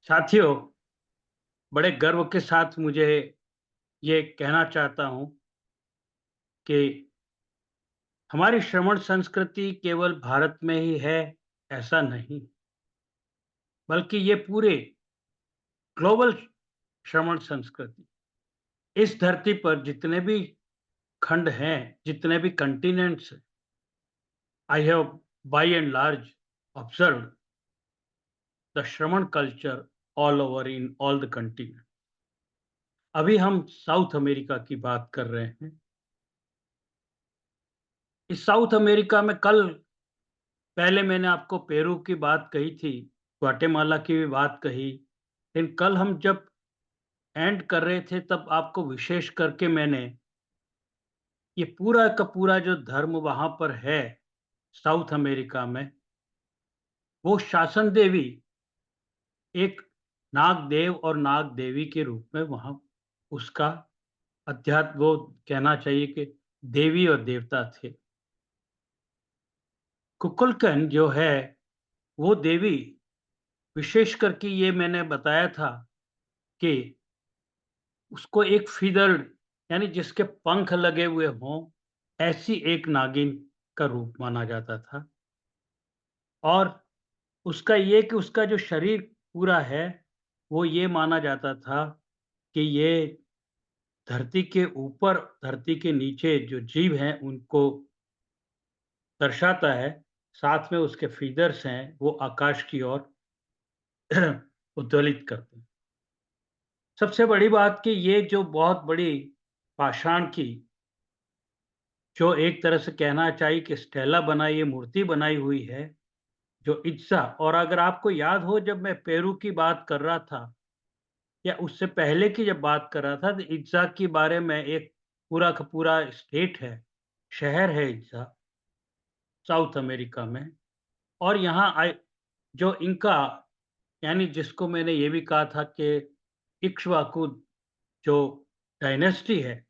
साथियों, बड़े गर्व के साथ मुझे ये कहना चाहता हूँ कि हमारी श्रवण संस्कृति केवल भारत में ही है, ऐसा नहीं, बल्कि ये पूरे ग्लोबल श्रवण संस्कृति। इस धरती पर जितने भी खंड हैं, जितने भी कॉन्टिनेंट्स हैं, I have by and large observed the Shravan culture all over in all the continent. अभी हम साउथ अमेरिका की बात कर रहे हैं। इस साउथ अमेरिका में कल पहले मैंने आपको पेरू की बात कही थी, ग्वाटेमाला की भी बात कही, लेकिन कल हम जब एंड कर रहे थे तब आपको विशेष करके मैंने ये पूरा का पूरा जो धर्म वहाँ पर है, साउथ अमेरिका में, वो शासन देवी एक नाग देव और नाग देवी के रूप में वहाँ उसका अध्यात्म वो कहना चाहिए कि देवी और देवता थे। कुकुलकन जो है, वो देवी विशेष करके ये मैंने बताया था कि उसको एक फीदर्ड यानी जिसके पंख लगे हुए हों, ऐसी एक नागिन का रूप माना जाता था। और उसका ये कि उसका जो शरीर पूरा है, वो ये माना जाता था कि ये धरती के ऊपर, धरती के नीचे जो जीव हैं, उनको दर्शाता है। साथ में उसके फीदर्स हैं, वो आकाश की ओर उद्दोलित करते हैं। सबसे बड़ी बात कि ये जो बहुत बड़ी पाषाण की जो एक तरह से कहना चाहिए कि स्टेला बनाई, ये मूर्ति बनाई हुई है, जो इत्ज़ा। और अगर आपको याद हो, जब मैं पेरू की बात कर रहा था या उससे पहले की जब बात कर रहा था, तो इत्ज़ा के बारे में एक पूरा का पूरा स्टेट है, शहर है इत्ज़ा, साउथ अमेरिका में। और यहाँ जो इनका यानी जिसको मैंने ये भी कहा था कि इक्ष्वाकु जो डायनेस्टी है,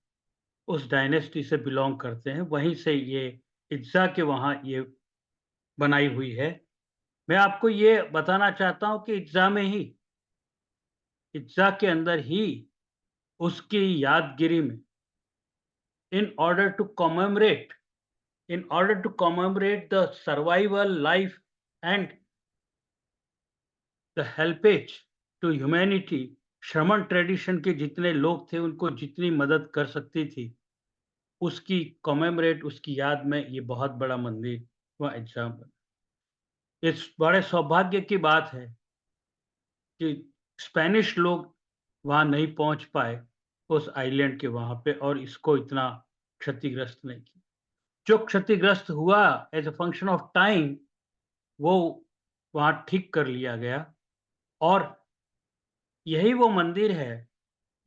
उस डायनेस्टी से बिलॉन्ग करते हैं, वहीं से ये इत्ज़ा के वहाँ ये बनाई हुई है। मैं आपको ये बताना चाहता हूँ कि इत्ज़ा के अंदर ही उसकी यादगिरी में in order to commemorate the survival life and the helpage to humanity, Shramana tradition के जितने लोग थे, उनको जितनी मदद कर सकती थी, उसकी कमेमोरेट, उसकी याद में ये बहुत बड़ा मंदिर वहाँ इत्ज़ा बना। इस बड़े सौभाग्य की बात है कि स्पेनिश लोग वहाँ नहीं पहुँच पाए, उस आइलैंड के वहाँ पे, और इसको इतना क्षतिग्रस्त नहीं किया। जो क्षतिग्रस्त हुआ as a function of time, वो वहाँ ठीक कर लिया गया। और यही वो मंदिर है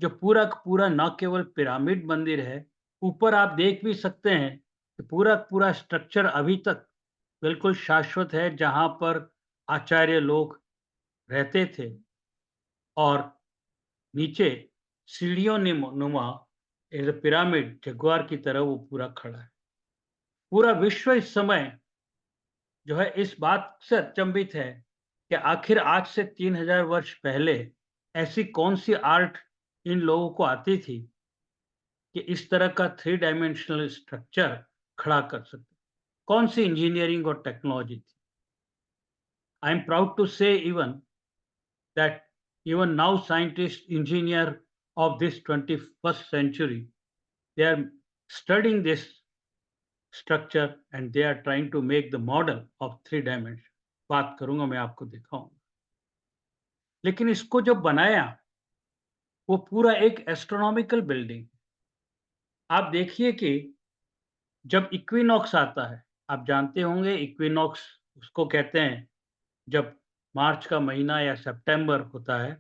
जो पूरा का पूरा न केवल पिरामिड मंदिर है, ऊपर आप देख भी सकते हैं कि पूरा का पूरा स्ट्रक्चर अभी तक बिल्कुल शाश्वत है, जहाँ पर आचार्य लोग रहते थे। और नीचे सीढ़ियों नुमा एज अ पिरामिड जगुआर की तरह वो पूरा खड़ा है। पूरा विश्व इस समय जो है इस बात से अचंभित है कि आखिर आज से 3000 वर्ष पहले ऐसी कौन सी आर्ट इन लोगों को आती थी कि इस तरह का थ्री डायमेंशनल स्ट्रक्चर खड़ा कर सकते। कौन सी इंजीनियरिंग और टेक्नोलॉजी थी। आई एम प्राउड टू से even that even now scientists, engineer of this 21st century, they are studying this structure and they are trying to make the model of three dimension। बात करूंगा, मैं आपको दिखाऊंगा। लेकिन इसको जो बनाया, वो पूरा एक एस्ट्रोनॉमिकल बिल्डिंग। आप देखिए कि जब इक्विनॉक्स आता है, आप जानते होंगे इक्विनॉक्स उसको कहते हैं, जब मार्च का महीना या सितंबर होता है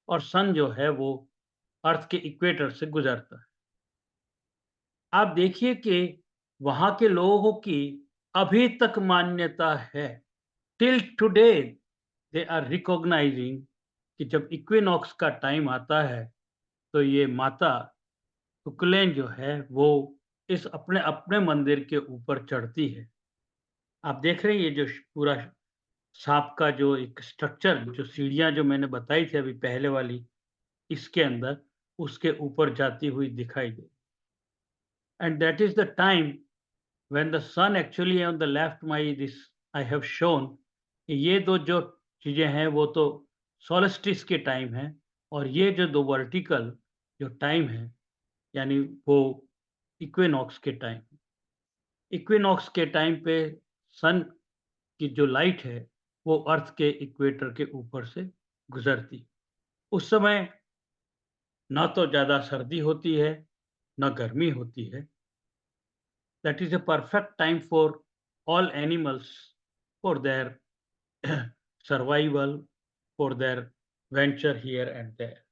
और सन जो है वो अर्थ के इक्वेटर से गुजरता है। आप देखिए कि वहाँ के लोगों की अभी तक मान्यता है, till today they are recognizing, कि जब इक्विनॉक्स का टाइम आता है तो ये माता कुकुलेन जो है वो इस अपने अपने मंदिर के ऊपर चढ़ती है। आप देख रहे हैं ये जो पूरा सांप का जो एक स्ट्रक्चर, जो सीढ़ियाँ जो मैंने बताई थी अभी पहले वाली, इसके अंदर उसके ऊपर जाती हुई दिखाई दे। And that is the time when the sun actually on the left my this I have shown, ये दो जो चीज़ें हैं वो तो सोल्स्टिस के टाइम है, और ये जो दो वर्टिकल जो टाइम है, यानी वो इक्विनॉक्स के टाइम। इक्विनॉक्स के टाइम पे सन की जो लाइट है वो अर्थ के इक्वेटर के ऊपर से गुजरती। उस समय ना तो ज़्यादा सर्दी होती है, ना गर्मी होती है। That is a perfect time for all animals for their survival, for their venture here and there.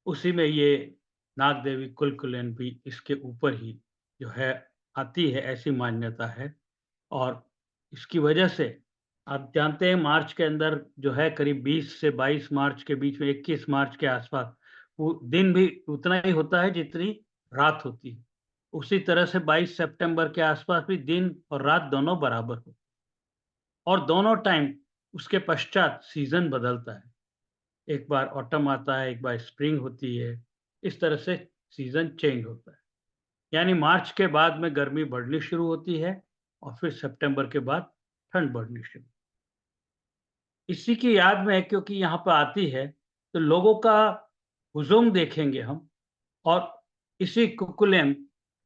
उसी में ये नाग देवी कुल-कुलैन भी इसके ऊपर ही जो है आती है, ऐसी मान्यता है। और इसकी वजह से आप जानते हैं मार्च के अंदर जो है करीब 20 से 22 मार्च के बीच में, 21 मार्च के आसपास वो दिन भी उतना ही होता है जितनी रात होती है। उसी तरह से 22 सितंबर के आसपास भी दिन और रात दोनों बराबर हो, और दोनों टाइम उसके पश्चात सीज़न बदलता है। एक बार ऑटम आता है, एक बार स्प्रिंग होती है। इस तरह से सीज़न चेंज होता है। यानी मार्च के बाद में गर्मी बढ़नी शुरू होती है, और फिर सितंबर के बाद ठंड बढ़नी शुरू। इसी की याद में क्योंकि यहाँ पे आती है, तो लोगों का हुजूम देखेंगे हम। और इसी कुकुलेम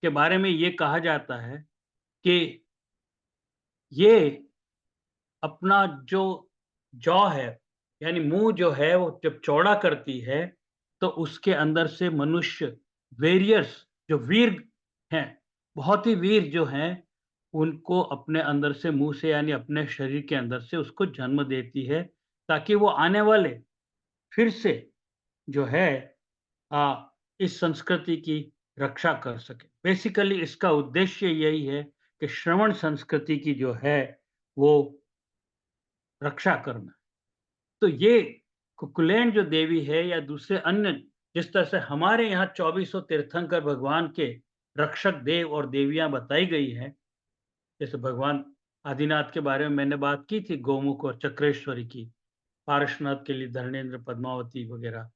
के बारे में ये कहा जाता है कि ये अपना जो जॉ है, यानी मुँह जो है वो जब चौड़ा करती है, तो उसके अंदर से मनुष्य वेरियर्स जो वीर हैं, बहुत ही वीर जो हैं, उनको अपने अंदर से मुँह से यानी अपने शरीर के अंदर से उसको जन्म देती है, ताकि वो आने वाले फिर से जो है इस संस्कृति की रक्षा कर सके। बेसिकली इसका उद्देश्य यही है कि श्रवण संस्कृति की जो है वो रक्षा करना। तो ये कुकुलेन जो देवी है या दूसरे अन्य, जिस तरह से हमारे यहाँ 2400 तीर्थंकर भगवान के रक्षक देव और देवियाँ बताई गई हैं, जैसे भगवान आदिनाथ के बारे में मैंने बात की थी, गोमुख और चक्रेश्वरी की, पार्श्वनाथ के लिए धर्मेंद्र, पद्मावती वगैरह।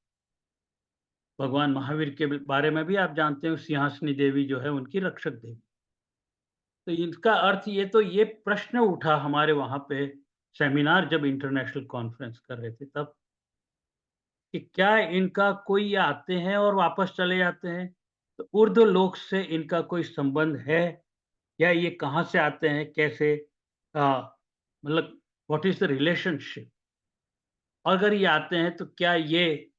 भगवान महावीर के बारे में भी आप जानते हो, सिंहासनी देवी जो है उनकी रक्षक देवी। तो इनका अर्थ ये प्रश्न उठा हमारे वहाँ पे सेमिनार जब इंटरनेशनल कॉन्फ्रेंस कर रहे थे तब, कि क्या इनका कोई ये आते हैं और वापस चले जाते हैं, तो ऊर्ध्व लोक से इनका कोई संबंध है, या ये कहाँ से आते हैं, कैसे, मतलब व्हाट इज द रिलेशनशिप। अगर ये आते हैं तो क्या ये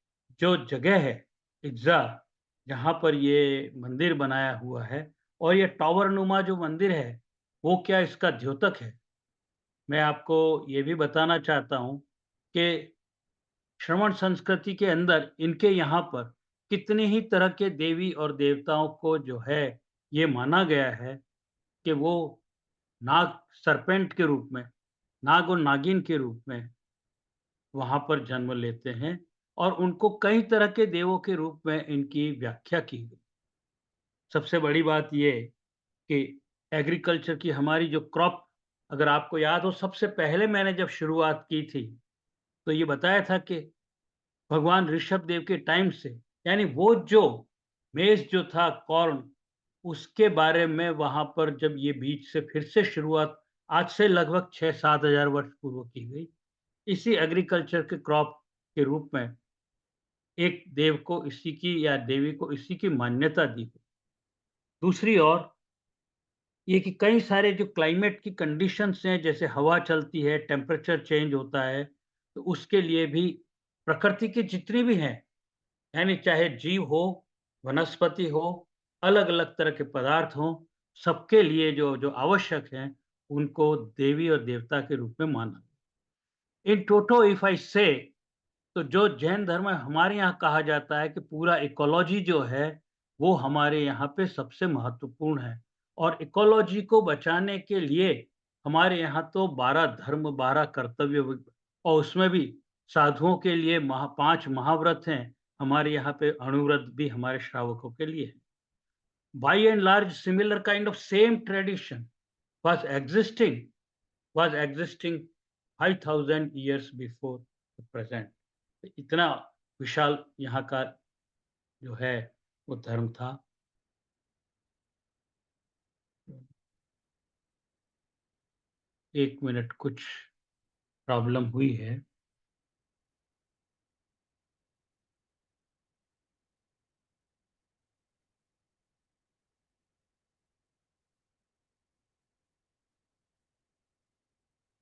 जो जगह है इग्ज़ा, जहाँ पर ये मंदिर बनाया हुआ है, और ये टॉवर नुमा जो मंदिर है, वो क्या इसका द्योतक है? मैं आपको ये भी बताना चाहता हूँ कि श्रवण संस्कृति के अंदर इनके यहाँ पर कितनी ही तरह के देवी और देवताओं को जो है ये माना गया है कि वो नाग सर्पेंट के रूप में, नाग और नागिन के रूप में वहाँ पर जन्म लेते हैं, और उनको कई तरह के देवों के रूप में इनकी व्याख्या की गई। सबसे बड़ी बात ये कि एग्रीकल्चर की हमारी जो क्रॉप, अगर आपको याद हो सबसे पहले मैंने जब शुरुआत की थी, तो ये बताया था कि भगवान ऋषभ देव के टाइम से, यानी वो जो मेज़ जो था कॉर्न, उसके बारे में वहाँ पर जब ये बीज से फिर से शुरुआत आज से लगभग 6-7 हज़ार वर्ष पूर्व की गई। इसी एग्रीकल्चर के क्रॉप के रूप में एक देव को इसी की या देवी को इसी की मान्यता दी गई। दूसरी ओर ये कि कई सारे जो क्लाइमेट की कंडीशंस हैं, जैसे हवा चलती है, टेम्परेचर चेंज होता है, तो उसके लिए भी प्रकृति की जितनी भी हैं, यानी चाहे जीव हो, वनस्पति हो, अलग-अलग तरह के पदार्थ हों, सबके लिए जो जो आवश्यक हैं, उनको देवी और देवता के रूप में माना। इन टोटो इफ आई से, तो जो जैन धर्म है हमारे यहाँ कहा जाता है कि पूरा इकोलॉजी जो है वो हमारे यहाँ पे सबसे महत्वपूर्ण है, और इकोलॉजी को बचाने के लिए हमारे यहाँ तो 12 धर्म, 12 कर्तव्य, और उसमें भी साधुओं के लिए 5 महाव्रत हैं। हमारे यहाँ पे अणुव्रत भी हमारे श्रावकों के लिए है। By and large similar kind of same tradition was existing was existing 5000 years before the present. इतना विशाल यहाँ का जो है वो धर्म था। एक मिनट, कुछ प्रॉब्लम हुई है।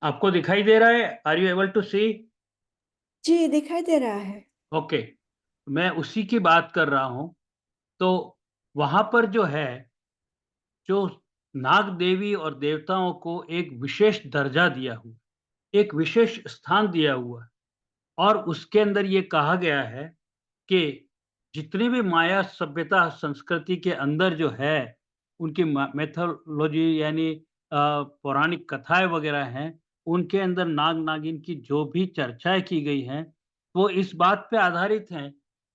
आपको दिखाई दे रहा है? आर यू एबल टू सी? जी, दिखाई दे रहा है। ओके, मैं उसी की बात कर रहा हूँ। तो वहाँ पर जो है, जो नाग देवी और देवताओं को एक विशेष दर्जा दिया हुआ, एक विशेष स्थान दिया हुआ है, और उसके अंदर ये कहा गया है कि जितनी भी माया सभ्यता संस्कृति के अंदर जो है, उनकी मैथोलॉजी यानी पौराणिक कथाएं वगैरह हैं, उनके अंदर नाग नागिन की जो भी चर्चाएं की गई हैं, वो इस बात पे आधारित हैं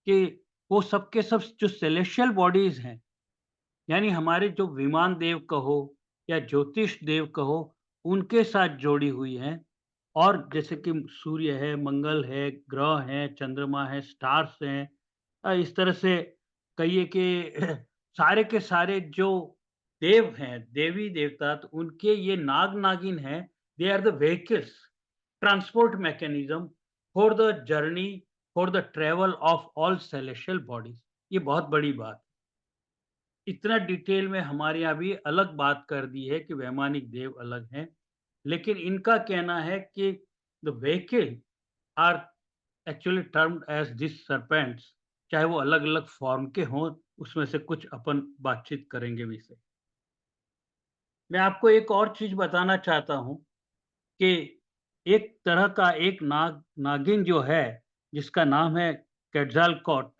कि वो सब के सब जो सेलेशियल बॉडीज हैं, यानी हमारे जो विमान देव कहो या ज्योतिष देव कहो, उनके साथ जोड़ी हुई हैं। और जैसे कि सूर्य है, मंगल है, ग्रह हैं, चंद्रमा है, स्टार्स हैं, इस तरह से कहिए कि सारे के सारे जो देव हैं, देवी-देवता, तो उनके ये नाग-नागिन हैं, they are the vehicles, transport mechanism for the journey, for the travel of all celestial bodies. ये बहुत बड़ी बात। इतना डिटेल में हमारे यहाँ भी अलग बात कर दी है कि वैमानिक देव अलग हैं, लेकिन इनका कहना है कि the vehicle are actually termed as this serpents, चाहे वो अलग-अलग फॉर्म के हों, उसमें से कुछ अपन बातचीत करेंगे विषय। मैं आपको एक और चीज़ बताना चाहता हूँ कि एक तरह का एक नागिन जो है, जिसका नाम है क्वेट्ज़ालकॉट,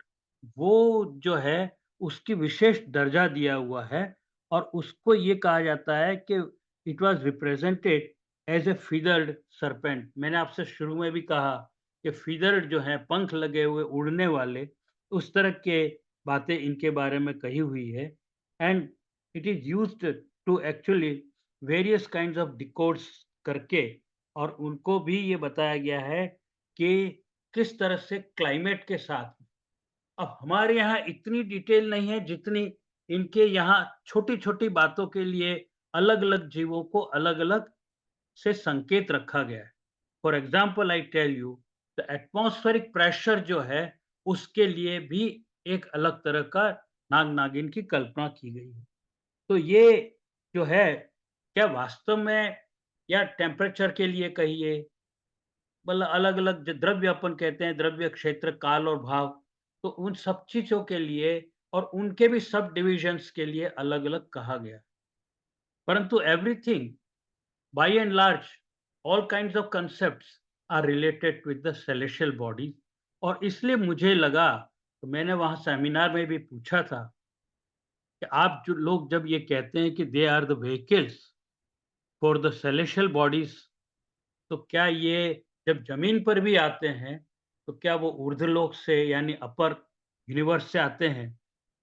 वो जो है उसकी विशेष दर्जा दिया हुआ है, और उसको ये कहा जाता है कि it was represented as a feathered serpent. मैंने आपसे शुरू में भी कहा कि फीदर्ड जो है, पंख लगे हुए उड़ने वाले, उस तरह के बातें इनके बारे में कही हुई है। And it is used to actually various kinds of decodes करके, और उनको भी ये बताया गया है कि किस तरह से क्लाइमेट के साथ। अब हमारे यहाँ इतनी डिटेल नहीं है जितनी इनके यहाँ छोटी-छोटी बातों के लिए अलग-अलग जीवों को अलग-अलग से संकेत रखा गया है। For example I tell you, the atmospheric pressure जो है, उसके लिए भी एक अलग तरह का नाग-नागिन की कल्पना की गई है। तो ये जो है, क्या वास्तव में, या टेम्परेचर के लिए कहिए, मतलब अलग-अलग द्रव्य अपन कहते हैं, द्रव्य, क्षेत्र, काल और भाव, तो उन सब चीज़ों के लिए और उनके भी सब डिविजन्स के लिए अलग-अलग कहा गया। परंतु everything by and large, all kinds of concepts are related with the celestial body. और इसलिए मुझे लगा, तो मैंने वहाँ सेमिनार में भी पूछा था कि आप जो लोग जब ये कहते हैं कि they are the vehicles for the celestial bodies, तो क्या ये जब ज़मीन पर भी आते हैं, तो क्या वो ऊर्ध्वलोक से यानी अपर यूनिवर्स से आते हैं?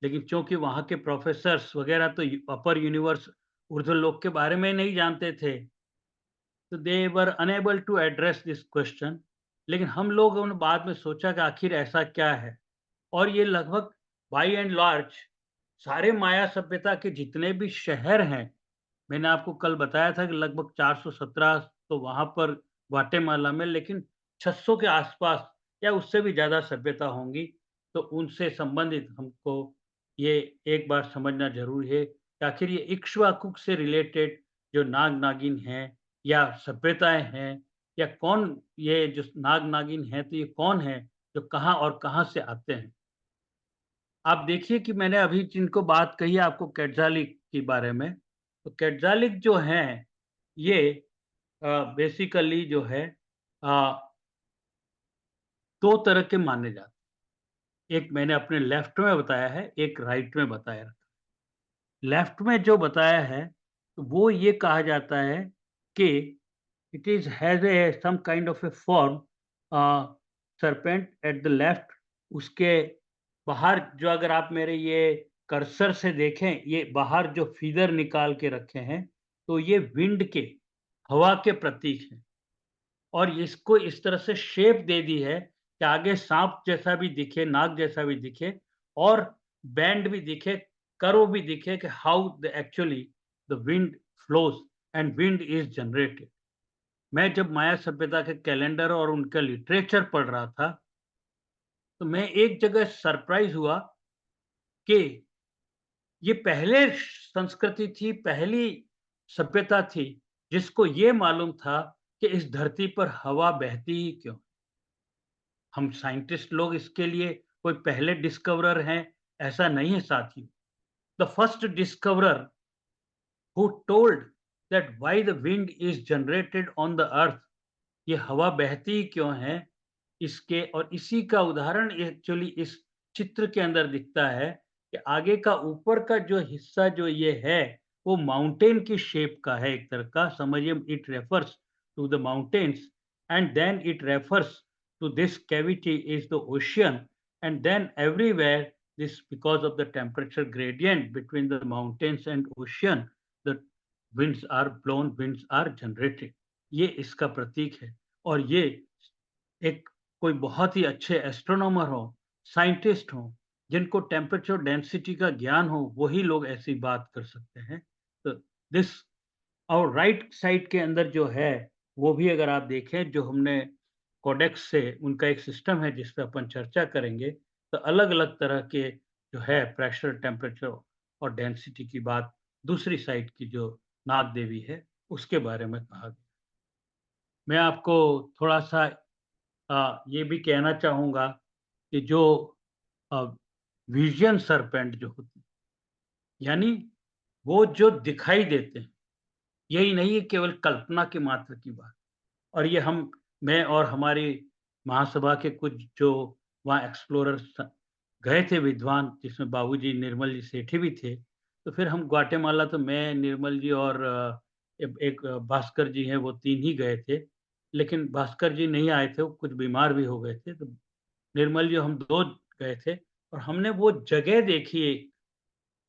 लेकिन चूँकि वहाँ के प्रोफ़ेसर्स वग़ैरह तो अपर यूनिवर्स, ऊर्ध्वलोक के बारे में नहीं जानते थे, तो they were unable to address this question. लेकिन हम लोगों ने बाद में सोचा कि आखिर ऐसा क्या है? और ये लगभग बाय एंड लार्ज सारे माया सभ्यता के जितने भी शहर हैं, मैंने आपको कल बताया था कि लगभग 417 तो वहाँ पर ग्वाटेमाला में, लेकिन 600 के आसपास या उससे भी ज़्यादा सभ्यता होंगी। तो उनसे संबंधित हमको ये एक बार समझना ज़रूरी है कि आखिर ये इक्ष्वाकुक से रिलेटेड जो नाग-नागिन हैं या सभ्यताएँ हैं, या कौन ये जो नाग-नागिन हैं, तो ये कौन हैं, जो कहाँ और कहाँ से आते हैं? आप देखिए कि मैंने अभी जिनको बात कही आपको कैट्ज़ालिक के बारे में, तो कैट्ज़ालिक जो हैं, ये बेसिकली जो है, अ, 2 तरह के माने जाते हैं। एक मैंने अपने लेफ्ट में बताया है, एक राइट में बताया। लेफ्ट में जो बताया है, तो वो ये कहा जाता है कि it is has a some kind of a form, uh, serpent at the left. उसके बाहर जो, अगर आप मेरे ये कर्सर से देखें, ये बाहर जो फीदर निकाल के रखे हैं, तो ये विंड के, हवा के प्रतीक हैं। और इसको इस तरह से शेप दे दी है कि आगे सांप जैसा भी दिखे, नाग जैसा भी दिखे और बैंड भी दिखे, कर्व भी दिखे कि how the actually the wind flows and wind is generated. मैं जब माया सभ्यता के कैलेंडर और उनका लिटरेचर पढ़ रहा था, तो मैं एक जगह सरप्राइज हुआ कि ये पहले संस्कृति थी, पहली सभ्यता थी, जिसको ये मालूम था कि इस धरती पर हवा बहती ही क्यों। हम साइंटिस्ट लोग इसके लिए कोई पहले डिस्कवरर हैं, ऐसा नहीं है साथियों। The first discoverer who told that why the wind is generated on the अर्थ, ये हवा बहती ही क्यों है, इसके और इसी का उदाहरण एक्चुअली इस चित्र के अंदर दिखता है कि आगे का ऊपर का जो हिस्सा जो ये है, वो माउंटेन की शेप का है एक तरह का, समझिए it refers to the mountains and then it refers to this cavity is the ocean, and then everywhere this because of the temperature gradient between the mountains and ocean, the winds are blown, winds are generated। ये इसका प्रतीक है। और ये एक कोई बहुत ही अच्छे astronomer हो, साइंटिस्ट हो, जिनको टेम्परेचर डेंसिटी का ज्ञान हो, वही लोग ऐसी बात कर सकते हैं। तो दिस और राइट साइड के अंदर जो है, वो भी अगर आप देखें, जो हमने कोडेक्स से उनका एक सिस्टम है जिस पे अपन चर्चा करेंगे, तो अलग-अलग तरह के जो है प्रेशर, टेम्परेचर और डेंसिटी की बात दूसरी साइड की जो नाग देवी है, उसके बारे में कहा गया। मैं आपको थोड़ा-सा ये भी कहना चाहूँगा कि जो अ, विज़न सर्पेंट जो होती है, यानी वो जो दिखाई देते हैं, यही नहीं है केवल कल्पना की मात्र की बात। और ये मैं और हमारी महासभा के कुछ जो वहाँ एक्सप्लोरर्स गए थे विद्वान, जिसमें बाबूजी निर्मल जी सेठी भी थे। तो फिर हम ग्वाटेमाला, तो मैं, निर्मल जी और एक भास्कर जी हैं, वो 3 ही गए थे। लेकिन भास्कर जी नहीं आए थे, वो कुछ बीमार भी हो गए थे। तो निर्मल जी हम 2 गए थे और हमने वो जगह देखी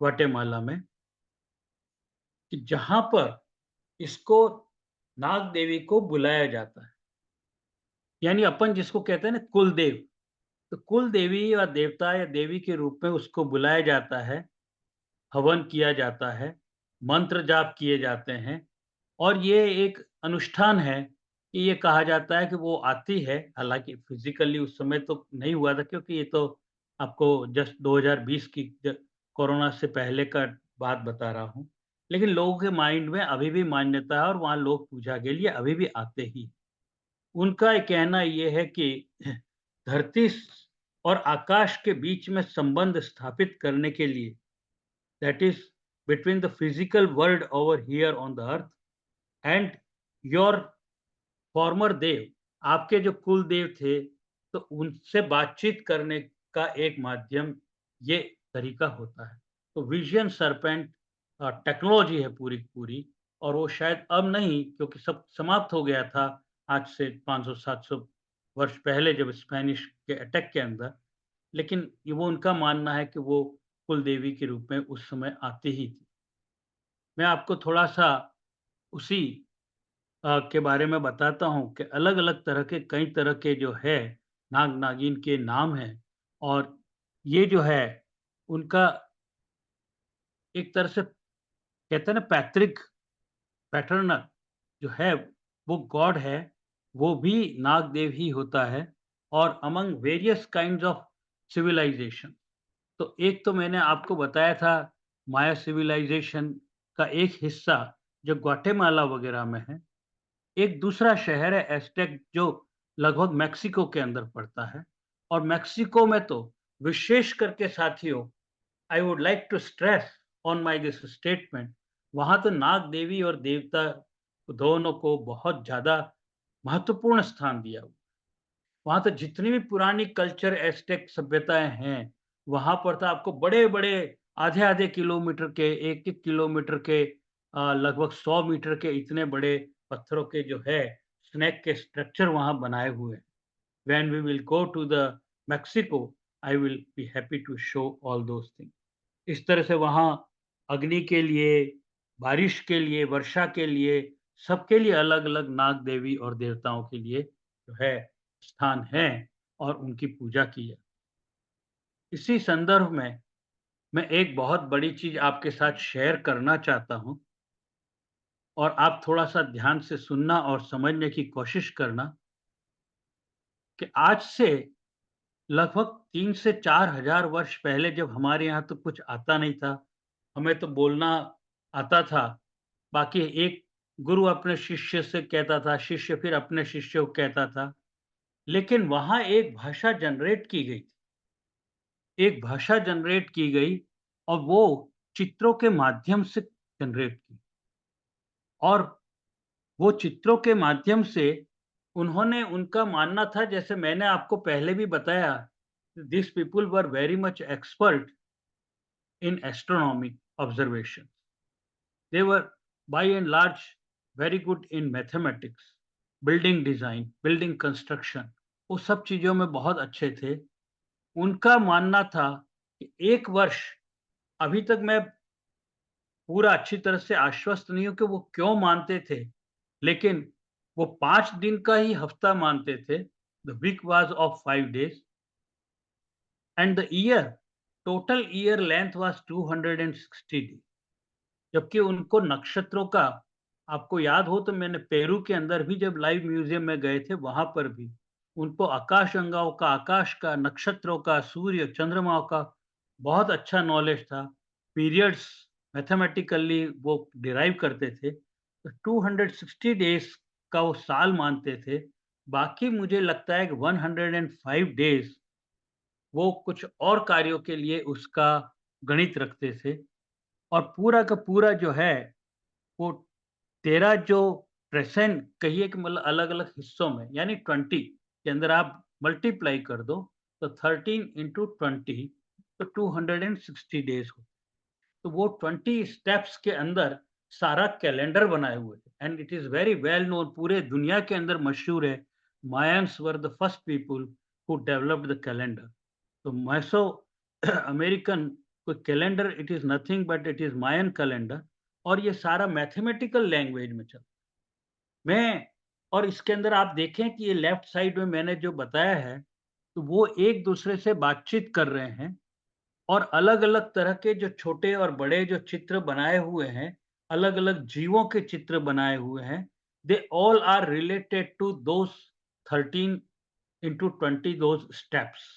ग्वाटेमाला में कि जहाँ पर इसको नाग देवी को बुलाया जाता है। यानी अपन जिसको कहते हैं ना कुलदेव, तो कुल देवी या देवता या देवी के रूप में उसको बुलाया जाता है, हवन किया जाता है, मंत्र जाप किए जाते हैं और ये एक अनुष्ठान है कि ये कहा जाता है कि वो आती है, हालाँकि फिज़िकली उस समय तो नहीं हुआ था क्योंकि ये तो आपको जस्ट 2020 की कोरोना से पहले का बात बता रहा हूँ। लेकिन लोगों के माइंड में अभी भी मान्यता है और वहाँ लोग पूजा के लिए अभी भी आते ही। उनका ये कहना ये है कि धरती और आकाश के बीच में संबंध स्थापित करने के लिए, that is between the physical world over here on the earth and your former देव, आपके जो कुल देव थे, तो उनसे बातचीत करने का एक माध्यम ये तरीका होता है। तो विजन सरपेंट टेक्नोलॉजी है पूरी की पूरी, और वो शायद अब नहीं, क्योंकि सब समाप्त हो गया था आज से 500-700 वर्ष पहले जब स्पेनिश के अटैक के अंदर। लेकिन ये वो उनका मानना है कि वो कुल देवी के रूप में उस समय आती ही थी। मैं आपको थोड़ा-सा उसी के बारे में बताता हूँ कि अलग-अलग तरह के कई तरह के जो है नाग-नागिन के नाम हैं और ये जो है उनका एक तरह से कहते हैं ना पैतृक पैटर्नल जो है वो गॉड है, वो भी नागदेव ही होता है। और among various kinds of civilization, तो एक तो मैंने आपको बताया था माया सिविलाइजेशन का एक हिस्सा जो ग्वाटेमाला वगैरह में है। एक दूसरा शहर है एज़टेक जो लगभग मेक्सिको के अंदर पड़ता है। और मेक्सिको में तो विशेष करके साथियों, I would like to stress on my this statement, वहाँ तो नाग देवी और देवता दोनों को बहुत ज़्यादा महत्वपूर्ण स्थान दिया हुआ। वहाँ तो जितनी भी पुरानी कल्चर एज़टेक सभ्यताएँ हैं, वहाँ पर तो आपको बड़े-बड़े आधे-आधे किलोमीटर के, 1-1 किलोमीटर के लगभग 100 मीटर के इतने बड़े पत्थरों के जो है स्नेक के स्ट्रक्चर वहाँ बनाए हुए हैं। When we will go to the Mexico, I will be happy to show all those things. इस तरह से वहाँ अग्नि के लिए, बारिश के लिए, वर्षा के लिए सबके लिए अलग-अलग नाग देवी और देवताओं के लिए जो है स्थान है और उनकी पूजा की है। इसी संदर्भ में मैं एक बहुत बड़ी चीज़ आपके साथ शेयर करना चाहता हूँ और आप थोड़ा-सा ध्यान से सुनना और समझने की कोशिश करना कि आज से लगभग 3 से 4,000 वर्ष पहले जब हमारे यहाँ तो कुछ आता नहीं था, हमें तो बोलना आता था, बाकी एक गुरु अपने शिष्य से कहता था, शिष्य फिर अपने शिष्य को कहता था, लेकिन वहाँ एक भाषा जनरेट की गई। एक भाषा जनरेट की गई और वो चित्रों के माध्यम से जनरेट की और वो चित्रों के माध्यम से उन्होंने उनका मानना था जैसे मैंने आपको पहले भी बताया, these people were very much expert in astronomy observation. They were by and large very good in mathematics, building design, building construction. वो सब चीज़ों में बहुत अच्छे थे। उनका मानना था कि 1 वर्ष अभी तक मैं पूरा अच्छी तरह से आश्वस्त नहीं हूँ कि वो क्यों मानते थे, लेकिन वो 5 दिन का ही हफ्ता मानते थे। The week was of 5 days and the year total year length was 260 day जबकि उनको नक्षत्रों का आपको याद हो तो मैंने पेरू के अंदर भी जब लाइव म्यूज़ियम में गए थे, वहाँ पर भी उनको आकाशगंगाओं का, आकाश का, नक्षत्रों का, सूर्य, चंद्रमाओं का बहुत अच्छा नॉलेज था। पीरियड्स मैथमेटिकली वो डिराइव करते थे। तो 260 डेज़ का वो साल मानते थे। बाकी मुझे लगता है कि 105 डेज़ वो कुछ और कार्यों के लिए उसका गणित रखते थे और पूरा का पूरा जो है वो 13 जो प्रेज़ेंट कहिए कि मतलब अलग-अलग हिस्सों में यानी 20 के अंदर आप मल्टीप्लाई कर दो तो 13 इंटू 20 तो 260 डेज़ हो। तो वो 20 स्टेप्स के अंदर सारा कैलेंडर बनाए हुए थे and it is very well known पूरे दुनिया के अंदर मशहूर है। Mayans were the first people who developed the calendar. तो मेसो अमेरिकन कोई calendar it is nothing but it is Mayan calendar और ये सारा मैथमेटिकल लैंग्वेज में चलता है। मैं और इसके अंदर आप देखें कि ये लेफ्ट साइड में मैंने जो बताया है, तो वो एक-दूसरे से बातचीत कर रहे हैं और अलग-अलग तरह के जो छोटे और बड़े जो चित्र बनाए हुए हैं, अलग-अलग जीवों के चित्र बनाए हुए हैं, they all are related to those 13 into 20 those steps.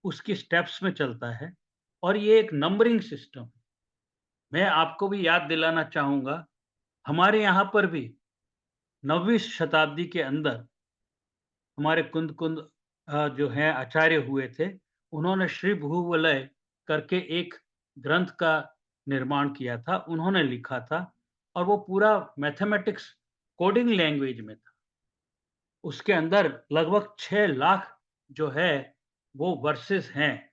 उसकी स्टेप्स में चलता है और ये एक नंबरिंग सिस्टम। मैं आपको भी याद दिलाना चाहूँगा, हमारे यहाँ पर भी 9वीं शताब्दी के अंदर हमारे कुंद-कुंद जो हैं आचार्य हुए थे, उन्होंने श्री भूवलय करके एक ग्रंथ का निर्माण किया था, उन्होंने लिखा था और वो पूरा मैथमेटिक्स कोडिंग लैंग्वेज में था। उसके अंदर लगभग 6 लाख जो है वो वर्सेस हैं,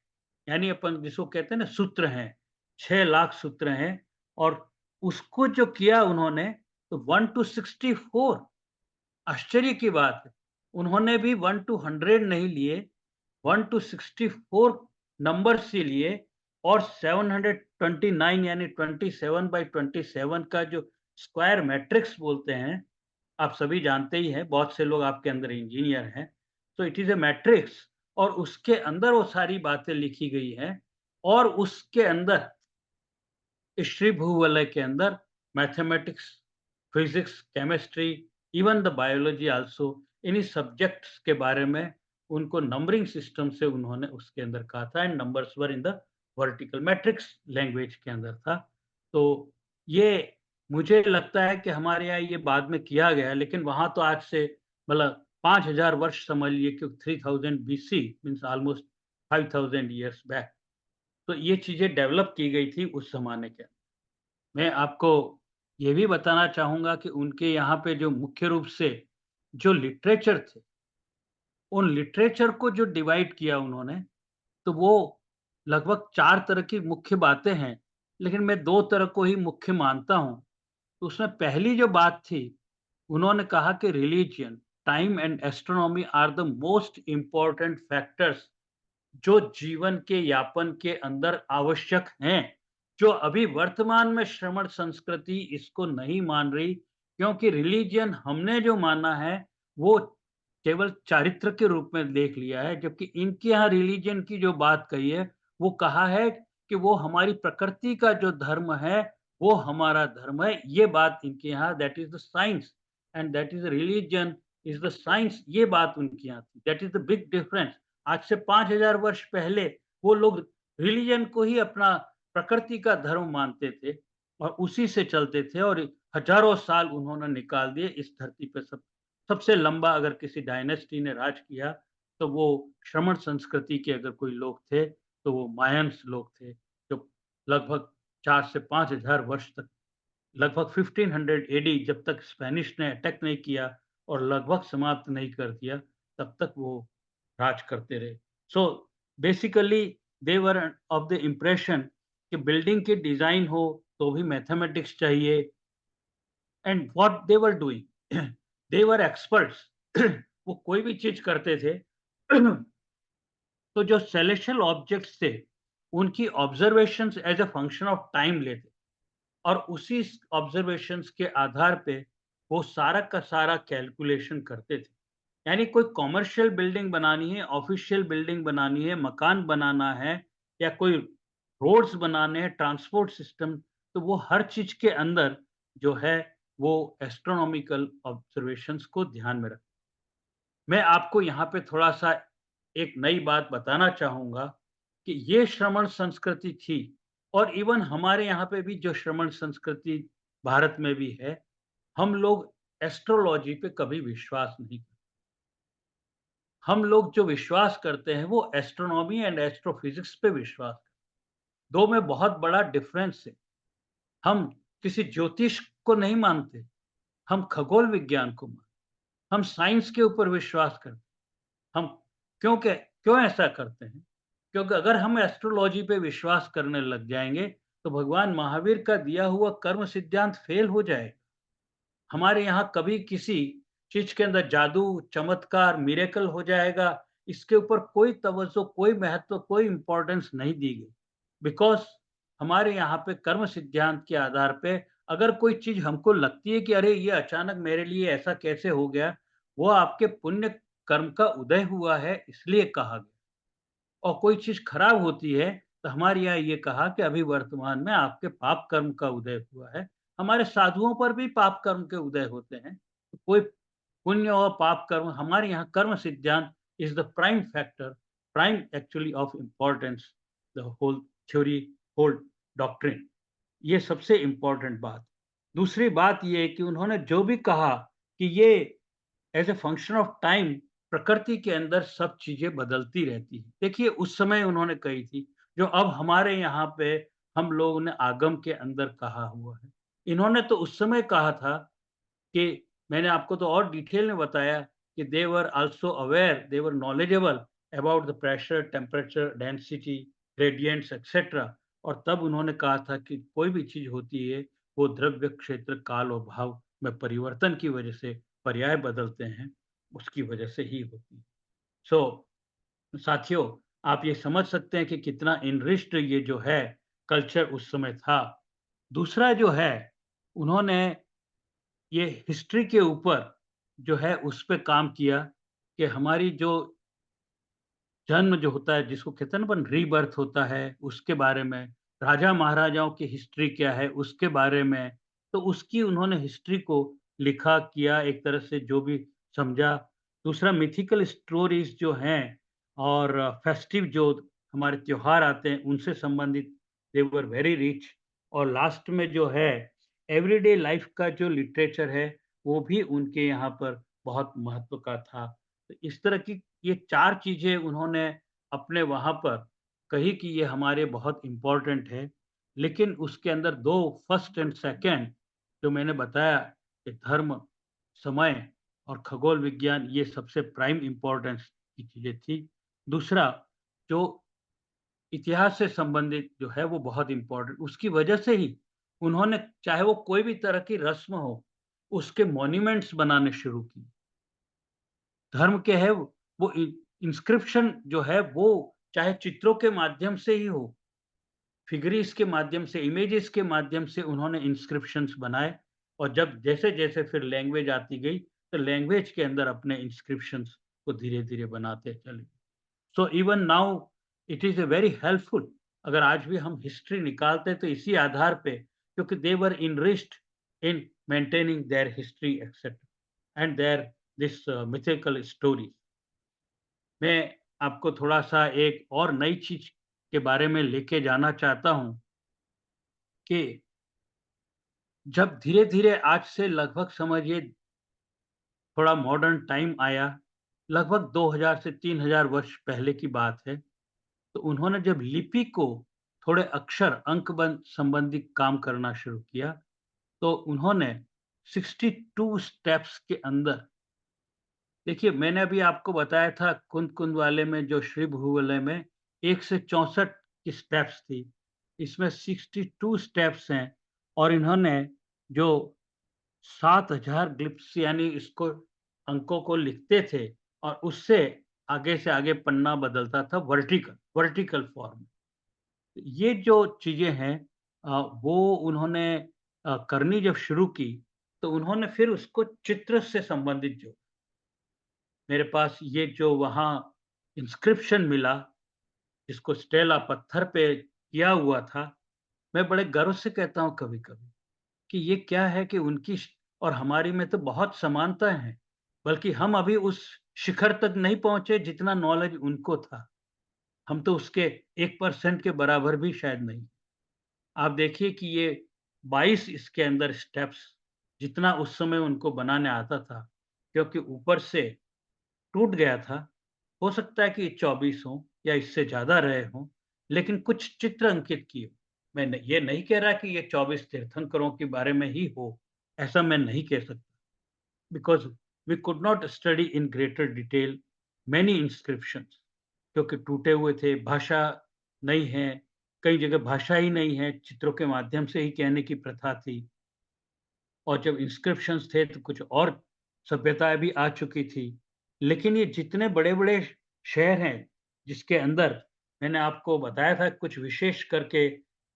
यानी अपन जिसको कहते हैं ना सूत्र हैं, 6 लाख सूत्र हैं और उसको जो किया उन्होंने तो 1 टू 64 आश्चर्य की बात है, उन्होंने भी 1 टू 100 नहीं लिए, 1 टू 64 नंबर्स ही लिए और 729 यानी 27/27 का जो स्क्वायर मैट्रिक्स बोलते हैं, आप सभी जानते ही हैं, बहुत से लोग आपके अंदर इंजीनियर हैं, तो इट इज़ अ मैट्रिक्स और उसके अंदर वो सारी बातें लिखी गई हैं और उसके अंदर इस श्री भूवलय के अंदर mathematics, physics, chemistry, even the biology also इन्हीं सब्जेक्ट्स के बारे में उनको नंबरिंग सिस्टम से उन्होंने उसके अंदर कहा था and numbers were in the vertical matrix language के अंदर था। तो ये मुझे लगता है कि हमारे यहाँ ये बाद में किया गया लेकिन वहाँ तो आज से मतलब 5000 वर्ष समझ लीजिए कि 3000 BC means almost 5000 years back. तो ये चीज़ें डेवलप की गई थी उस ज़माने के। मैं आपको ये भी बताना चाहूँगा कि उनके यहाँ पे जो मुख्य रूप से जो लिटरेचर थे, उन लिटरेचर को जो डिवाइड किया उन्होंने, तो वो लगभग 4 तरह की मुख्य बातें हैं, लेकिन मैं 2 तरह को ही मुख्य मानता हूँ। तो उसमें पहली जो बात थी, उन्होंने कहा कि religion, time and astronomy are the most important factors जो जीवन के यापन के अंदर आवश्यक हैं, जो अभी वर्तमान में श्रमण संस्कृति इसको नहीं मान रही, क्योंकि रिलीजन हमने जो माना है वो केवल चारित्र के रूप में देख लिया है, जबकि इनके यहाँ रिलीजन की जो बात कही है, वो कहा है कि वो हमारी प्रकृति का जो धर्म है, वो हमारा धर्म है। ये बात इनके यहाँ that is the science and that is religion is the science, ये बात उनके यहाँ थी। That is the big difference. आज से 5000 वर्ष पहले वो लोग रिलीजन को ही अपना प्रकृति का धर्म मानते थे और उसी से चलते थे और हजारों साल उन्होंने निकाल दिए इस धरती पे। सबसे लंबा अगर किसी डायनेस्टी ने राज किया तो वो श्रमण संस्कृति के अगर कोई लोग थे तो वो मायन्स लोग थे, जो लगभग 4 से 5000 वर्ष तक, लगभग 1500 एडी जब तक स्पेनिश ने अटैक नहीं किया और लगभग समाप्त नहीं कर दिया, तब तक वो राज करते रहे। So basically they were of the impression कि बिल्डिंग की डिजाइन हो तो भी मैथमेटिक्स चाहिए। And what they were doing, they were experts. वो कोई भी चीज करते थे तो जो सेलेस्टियल ऑब्जेक्ट्स थे उनकी observations as a function of time लेते और उसी ऑब्जर्वेशंस के आधार पे वो सारा का सारा कैलकुलेशन करते थे। यानी कोई कॉमर्शियल बिल्डिंग बनानी है, ऑफिशियल बिल्डिंग बनानी है, मकान बनाना है या कोई रोड्स बनाने हैं, ट्रांसपोर्ट सिस्टम, तो वो हर चीज के अंदर जो है वो एस्ट्रोनॉमिकल ऑब्जर्वेशंस को ध्यान में रख। मैं आपको यहाँ पे थोड़ा-सा एक नई बात बताना चाहूँगा कि ये श्रमण संस्कृति थी और इवन हमारे यहाँ पे भी जो श्रमण संस्कृति भारत में भी है, हम लोग एस्ट्रोलॉजी पे कभी विश्वास नहीं करते। हम लोग जो विश्वास करते हैं वो एस्ट्रोनॉमी एंड एस्ट्रोफिजिक्स पे विश्वास करते हैं। 2 में बहुत बड़ा डिफरेंस है। हम किसी ज्योतिष को नहीं मानते, हम खगोल विज्ञान को मानते, हम साइंस के ऊपर विश्वास करते हैं। हम क्यों ऐसा करते हैं? क्योंकि अगर हम एस्ट्रोलॉजी पे विश्वास करने लग जाएँगे, तो भगवान महावीर का दिया हुआ कर्म सिद्धांत फेल हो जाएगा। हमारे यहाँ कभी किसी चीज़ के अंदर जादू, चमत्कार, मिरेकल हो जाएगा, इसके ऊपर कोई तवज्जो, कोई महत्व, कोई इम्पोर्टेंस नहीं दी गई। बिकॉज़ हमारे यहाँ पे कर्म सिद्धांत के आधार पे अगर कोई चीज़ हमको लगती है कि अरे! ये अचानक मेरे लिए ऐसा कैसे हो गया? वो आपके पुण्य कर्म का उदय हुआ है इसलिए कहा गया। और कोई चीज़ खराब होती है, तो हमारे यहाँ ये कहा कि अभी वर्तमान में आपके पाप कर्म का उदय हुआ है। हमारे साधुओं पर भी पाप कर्म के उदय होते हैं। तो कोई पुण्य और पाप कर्म, हमारे यहाँ कर्म सिद्धांत is the prime factor, prime actually of importance, the whole theory, whole doctrine. ये सबसे इम्पोर्टेंट बात। दूसरी बात ये है कि उन्होंने जो भी कहा कि ये as a function of time प्रकृति के अंदर सब चीज़ें बदलती रहती हैं। देखिए उस समय उन्होंने कही थी, जो अब हमारे यहाँ पे हम लोगों ने आगम के अंदर कहा हुआ है। इन्होंने तो उस समय कहा था कि मैंने आपको तो और डिटेल में बताया कि they were also aware, they were knowledgeable about the pressure, temperature, density, gradients etcetera. और तब उन्होंने कहा था कि कोई भी चीज़ होती है, वो द्रव्य, क्षेत्र, काल और भाव में परिवर्तन की वजह से पर्याय बदलते हैं, उसकी वजह से ही होती है। सो साथियों, आप ये समझ सकते हैं कि कितना इनरिच्ड ये जो है कल्चर उस समय था। दूसरा जो है, उन्होंने ये हिस्ट्री के ऊपर जो है उस पे काम किया कि हमारी जो जन्म जो होता है जिसको कहते हैं ना अपन रीबर्थ होता है, उसके बारे में, राजा-महाराजाओं की हिस्ट्री क्या है उसके बारे में, तो उसकी उन्होंने हिस्ट्री को लिखा, किया एक तरह से जो भी समझा। दूसरा मिथिकल स्टोरीज़ जो हैं और फेस्टिव जो हमारे त्योहार आते हैं उनसे संबंधित दे वर वेरी रिच। और लास्ट में जो है एवरीडे लाइफ का जो लिटरेचर है, वो भी उनके यहाँ पर बहुत महत्व का था। तो इस तरह की ये 4 चीज़ें उन्होंने अपने वहाँ पर कही कि ये हमारे बहुत इम्पोर्टेंट है। लेकिन उसके अंदर 2 फर्स्ट एंड सेकंड जो मैंने बताया कि धर्म, समय और खगोल विज्ञान ये सबसे प्राइम इम्पोर्टेंस की चीज़ें थी। दूसरा जो इतिहास से संबंधित जो है वो बहुत इम्पोर्टेंट, उसकी वजह से ही उन्होंने चाहे वो कोई भी तरह की रस्म हो, उसके मॉन्यूमेंट्स बनाने शुरू किए। धर्म के है वो इंस्क्रिप्शन जो है वो चाहे चित्रों के माध्यम से ही हो, फिगरीज के माध्यम से, इमेजेस के माध्यम से उन्होंने इंस्क्रिप्शंस बनाए। और जब जैसे-जैसे फिर लैंग्वेज आती गई, तो लैंग्वेज के अंदर अपने इंस्क्रिप्शंस को धीरे-धीरे बनाते चले। So even now it is a very helpful. अगर आज भी हम हिस्ट्री निकालते हैं तो इसी आधार पे, क्योंकि they were enriched in maintaining their history etcetera and their this mythical stories. मैं आपको थोड़ा-सा एक और नई चीज़ के बारे में लेके जाना चाहता हूँ कि जब धीरे-धीरे आज से लगभग समझिए थोड़ा मॉडर्न टाइम आया, लगभग 2000 से 3000 वर्ष पहले की बात है। तो उन्होंने जब लिपि को थोड़े अक्षर, अंक बन संबंधी काम करना शुरू किया, तो उन्होंने 62 स्टेप्स के अंदर, देखिए मैंने अभी आपको बताया था कुंद-कुंद वाले में जो श्रीभुवले में 1 से 64 की स्टेप्स थी। इसमें 62 स्टेप्स हैं और इन्होंने जो 7000 ग्लिप्स यानी इसको अंकों को लिखते थे और उससे आगे से आगे पन्ना बदलता था वर्टिकल वर्टिकल फॉर्म। ये जो चीज़ें हैं वो उन्होंने करनी जब शुरू की, तो उन्होंने फिर उसको चित्र से संबंधित जो मेरे पास ये जो वहाँ इंस्क्रिप्शन मिला, जिसको स्टेला पत्थर पे किया हुआ था, मैं बड़े गर्व से कहता हूँ कभी-कभी कि ये क्या है कि उनकी और हमारी में तो बहुत समानता है, बल्कि हम अभी उस शिखर तक नहीं पहुँचे जितना नॉलेज उनको था। हम तो उसके 1% के बराबर भी शायद नहीं। आप देखिए कि ये 22 इसके अंदर स्टेप्स जितना उस समय उनको बनाने आता था, क्योंकि ऊपर से टूट गया था। हो सकता है कि ये 24 हों या इससे ज़्यादा रहे हों, लेकिन कुछ चित्र अंकित किए। मैं ये नहीं कह रहा कि ये 24 तीर्थंकरों के बारे में ही हो, ऐसा मैं नहीं कह सकता। Because we could not study in greater detail many inscriptions, क्योंकि टूटे हुए थे, भाषा नहीं है, कई जगह भाषा ही नहीं है, चित्रों के माध्यम से ही कहने की प्रथा थी। और जब इंस्क्रिप्शंस थे तो कुछ और सभ्यताएँ भी आ चुकी थी। लेकिन ये जितने बड़े-बड़े शहर हैं, जिसके अंदर मैंने आपको बताया था कुछ विशेष करके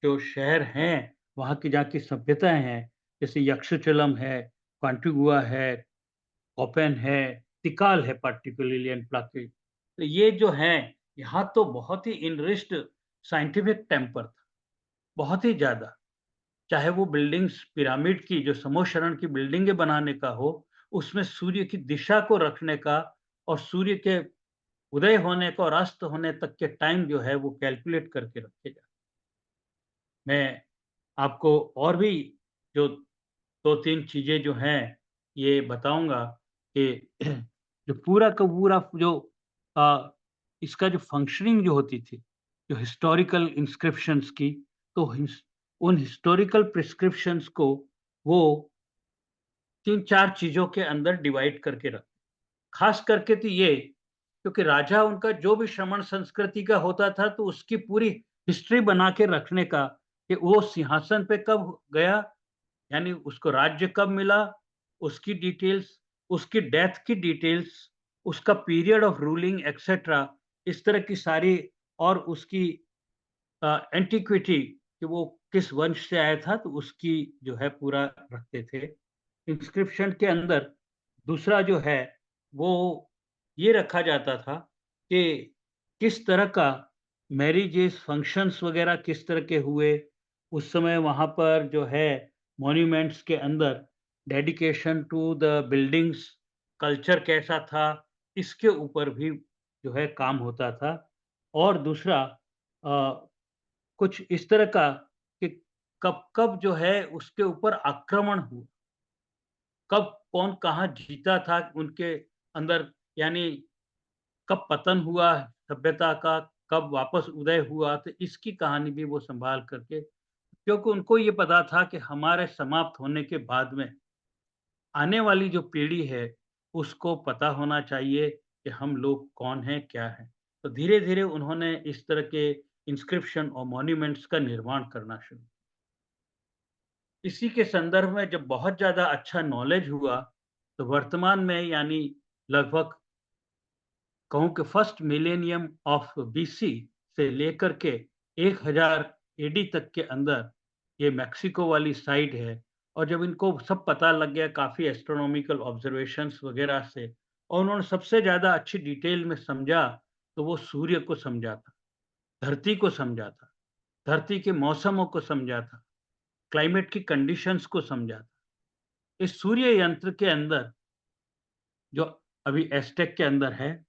जो शहर हैं, वहाँ की जहाँ की सभ्यताएँ हैं, जैसे यक्षुचलम है, क्वांटीगुआ है, कोपेन है, तिकाल है पार्टिकुलरली एंड प्लाकी। तो ये जो हैं, यहाँ तो बहुत ही इनरिच्ड साइंटिफिक टेम्पर था, बहुत ही ज़्यादा। चाहे वो बिल्डिंग्स पिरामिड की जो समूहशरण की बिल्डिंगें बनाने का हो, उसमें सूर्य की दिशा को रखने का और सूर्य के उदय होने का और अस्त होने तक के टाइम जो है वो कैलकुलेट करके रखे जाते। मैं आपको और भी जो 2-3 चीज़ें जो हैं, ये बताऊँगा कि जो पूरा का पूरा जो अ, इसका जो फंक्शनिंग जो होती थी, जो हिस्टोरिकल इंस्क्रिप्शंस की, तो उन हिस्टोरिकल प्रिस्क्रिप्शंस को वो 3-4 चीज़ों के अंदर डिवाइड करके रख, ख़ास करके तो ये, क्योंकि राजा उनका जो भी श्रमण संस्कृति का होता था, तो उसकी पूरी हिस्ट्री बना के रखने का, कि वो सिंहासन पे कब गया, यानी उसको राज्य कब मिला, उसकी डिटेल्स, उसकी डेथ की डिटेल्स, उसका पीरियड ऑफ रूलिंग एक्सेट्रा, इस तरह की सारी, और उसकी एंटीक्विटी कि वो किस वंश से आया था, तो उसकी जो है पूरा रखते थे। इंस्क्रिप्शन के अंदर दूसरा जो है, वो ये रखा जाता था कि किस तरह का मैरिजेस, फंक्शंस वगैरह किस तरह के हुए, उस समय वहाँ पर जो है मॉन्यूमेंट्स के अंदर dedication to the buildings, culture कैसा था, इसके ऊपर भी जो है काम होता था। और दूसरा कुछ इस तरह का कि कब-कब जो है उसके ऊपर आक्रमण हुआ, कब कौन कहाँ जीता था उनके अंदर, यानी कब पतन हुआ सभ्यता का, कब वापस उदय हुआ, तो इसकी कहानी भी वो सँभाल करके, क्योंकि उनको ये पता था कि हमारे समाप्त होने के बाद में आने वाली जो पीढ़ी है, उसको पता होना चाहिए कि हम लोग कौन हैं, क्या हैं। तो धीरे-धीरे उन्होंने इस तरह के इंस्क्रिप्शन और मॉन्यूमेंट्स का निर्माण करना शुरू। इसी के संदर्भ में जब बहुत ज़्यादा अच्छा नॉलेज हुआ, तो वर्तमान में यानी लगभग कहूँ कि फर्स्ट मिलेनियम ऑफ बीसी से लेकर के 1000 एडी तक के अंदर ये मेक्सिको वाली साइड है, और जब इनको सब पता लग गया काफ़ी एस्ट्रोनॉमिकल ऑब्जर्वेशंस वगैरह से, और उन्होंने सबसे ज़्यादा अच्छी डिटेल में समझा, तो वो सूर्य को समझा था, धरती को समझा था, धरती के मौसमों को समझा था, क्लाइमेट की कंडीशंस को समझा था। इस सूर्य यंत्र के अंदर जो अभी एस्टेक के अंदर है,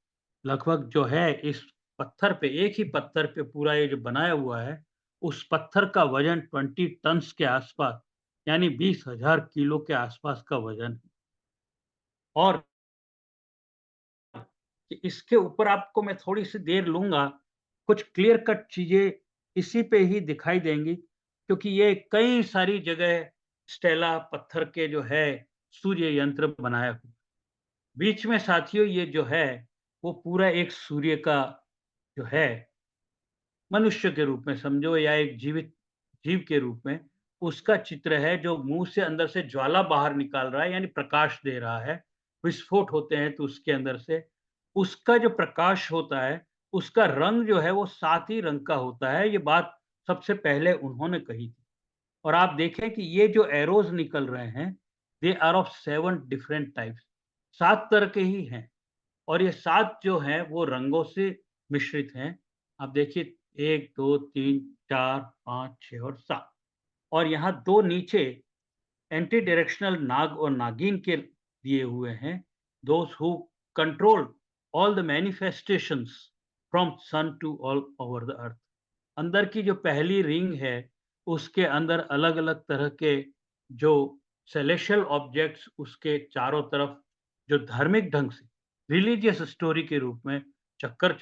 लगभग जो है इस पत्थर पे, एक ही पत्थर पे पूरा ये जो बनाया हुआ है, उस पत्थर का वज़न 20 टन्स के आसपास, यानी 20,000 किलो के आसपास का वज़न है। और कि इसके ऊपर आपको मैं थोड़ी-सी देर लूँगा, कुछ क्लियर कट चीज़ें इसी पे ही दिखाई देंगी, क्योंकि ये कई सारी जगह स्टेला पत्थर के जो है सूर्य यंत्र बनाया हुआ। बीच में साथियों ये जो है, वो पूरा एक सूर्य का जो है, मनुष्य के रूप में समझो या एक जीवित जीव के रूप में, उसका चित्र है जो मुँह से अंदर से ज्वाला बाहर निकाल रहा है, यानी प्रकाश दे रहा है। विस्फोट होते हैं तो उसके अंदर से, उसका जो प्रकाश होता है, उसका रंग जो है वो 7 ही रंग का होता है। ये बात सबसे पहले उन्होंने कही थी। और आप देखें कि ये जो एरोज़ निकल रहे हैं, they are of 7 different types, 7 तरह के ही हैं। और ये 7 जो हैं वो रंगों से मिश्रित हैं। आप देखिए 1, 2, 3, 4, 5, 6 और 7, और यहाँ 2 नीचे एंटी डायरेक्शनल नाग और नागिन के दिए हुए हैं। Those who control all the manifestations from sun to all over the earth. अंदर की जो पहली रिंग है, उसके अंदर अलग-अलग तरह के जो सेलेशियल ऑब्जेक्ट्स उसके चारों तरफ जो धार्मिक ढंग से रिलीजियस स्टोरी के रूप में चक्कर